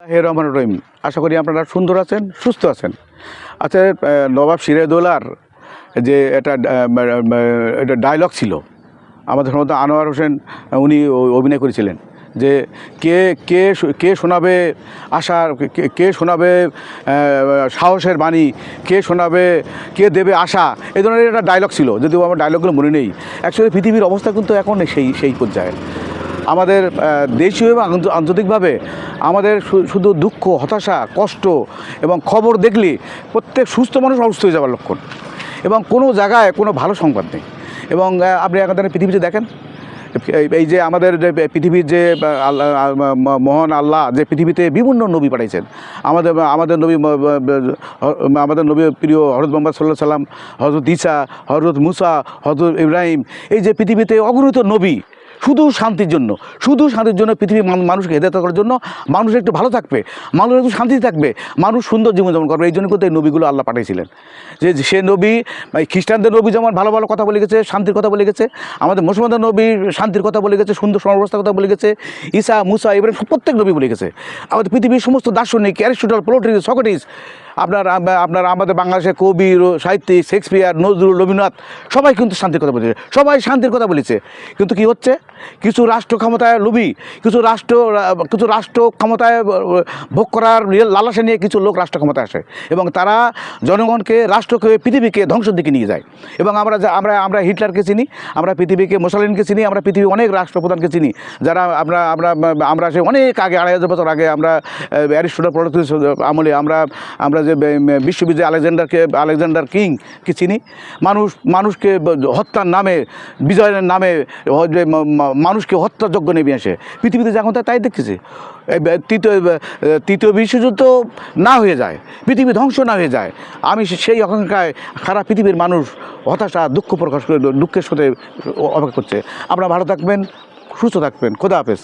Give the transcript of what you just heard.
হে রহমান রহিম। আশা করি আপনারা সুন্দর আছেন, সুস্থ আছেন। আচ্ছা, নবাব সিরাজদৌলার যে এটা ডায়লগ ছিল, আমাদের সম্ভবত আনোয়ার হোসেন উনি অভিনয় করেছিলেন যে কে কে কে শোনাবে আশার, কে শোনাবে সাহসের বাণী, কে শোনাবে, কে দেবে আশা, এই ধরনের একটা ডায়লগ ছিল, যদিও আমার ডায়লগগুলো মনে নেই। অ্যাকচুয়ালি পৃথিবীর অবস্থা কিন্তু এখন সেই পর্যায়ে। আমাদের দেশীয় এবং আন্তর্জাতিকভাবে আমাদের শুধু দুঃখ, হতাশা, কষ্ট এবং খবর দেখলে প্রত্যেক সুস্থ মানুষ অসুস্থ হয়ে যাওয়ার লক্ষণ, এবং কোনো জায়গায় কোনো ভালো সংবাদ নেই। এবং আপনি এখন পৃথিবীতে দেখেন, এই যে আমাদের যে পৃথিবীর যে মহান আল্লাহ যে পৃথিবীতে বিভিন্ন নবী পাঠাইছেন, আমাদের নবী প্রিয় হযরত মুহাম্মদ সাল্লাল্লাহু আলাইহি সাল্লাম, হযরত ঈসা, হযরত মুসা, হযরত ইব্রাহিম, এই যে পৃথিবীতে অগণিত নবী শুধু শান্তির জন্য পৃথিবীর মানুষকে হেদায়েত করার জন্য, মানুষ একটু ভালো থাকবে, মানুষ একটু শান্তিতে থাকবে, মানুষ সুন্দর জীবনযাপন করবে, এই জন্য কিন্তু এই নবীগুলো আল্লাহ পাঠিয়েছিলেন। যে সে নবী, খ্রিস্টানদের নবী যেমন ভালো ভালো কথা বলে গেছে, শান্তির কথা বলে গেছে, আমাদের মুসলমানদের নবী শান্তির কথা বলে গেছে, সুন্দর সমাবস্থার কথা বলে গেছে, ঈসা, মুসা, ইব্রাহিম প্রত্যেক নবী বলে গেছে। আমাদের পৃথিবীর সমস্ত দার্শনিক, অ্যারিস্টটল, প্লোটিনিয়াস, সক্রেটিস, আপনার আমাদের বাংলাদেশের কবি, সাহিত্যিক, শেক্সপিয়ার, নজরুল, রবীন্দ্রনাথ সবাই কিন্তু শান্তির কথা বলেছে, সবাই শান্তির কথা বলেছে। কিন্তু কি হচ্ছে, কিছু রাষ্ট্র ক্ষমতায় লোভী, কিছু রাষ্ট্র ক্ষমতায় ভোগ করার লালসা নিয়ে কিছু লোক রাষ্ট্র ক্ষমতায় আসে, এবং তারা জনগণকে, রাষ্ট্রকে, পৃথিবীকে ধ্বংসের দিকে নিয়ে যায়। এবং আমরা হিটলারকে চিনি, আমরা পৃথিবীকে মুসলিনকে চিনি, আমরা পৃথিবীর অনেক রাষ্ট্রপ্রধানকে চিনি, যারা আমরা সে অনেক আগে, 2500 বছর আগে, আমরা অ্যারিস্টটল, প্লোটিনিয়াস আমলে আমরা যে বিশ্ববিজয় আলেকজান্ডার কিংকে চিনি। মানুষকে হত্যার নামে, বিজয়ের নামে মানুষকে হত্যাযজ্ঞ নেমে আসে। পৃথিবীতে যখন তাই দেখতেছি, তৃতীয় বিশ্বযুদ্ধ না হয়ে যায়, পৃথিবী ধ্বংস না হয়ে যায়, আমি সেই আকাঙ্ক্ষায় সারা পৃথিবীর মানুষ হতাশা, দুঃখ প্রকাশ করে, দুঃখের সাথে অপেক্ষা করছে। আপনারা ভালো থাকবেন, সুস্থ থাকবেন। খোদা হাফেজ।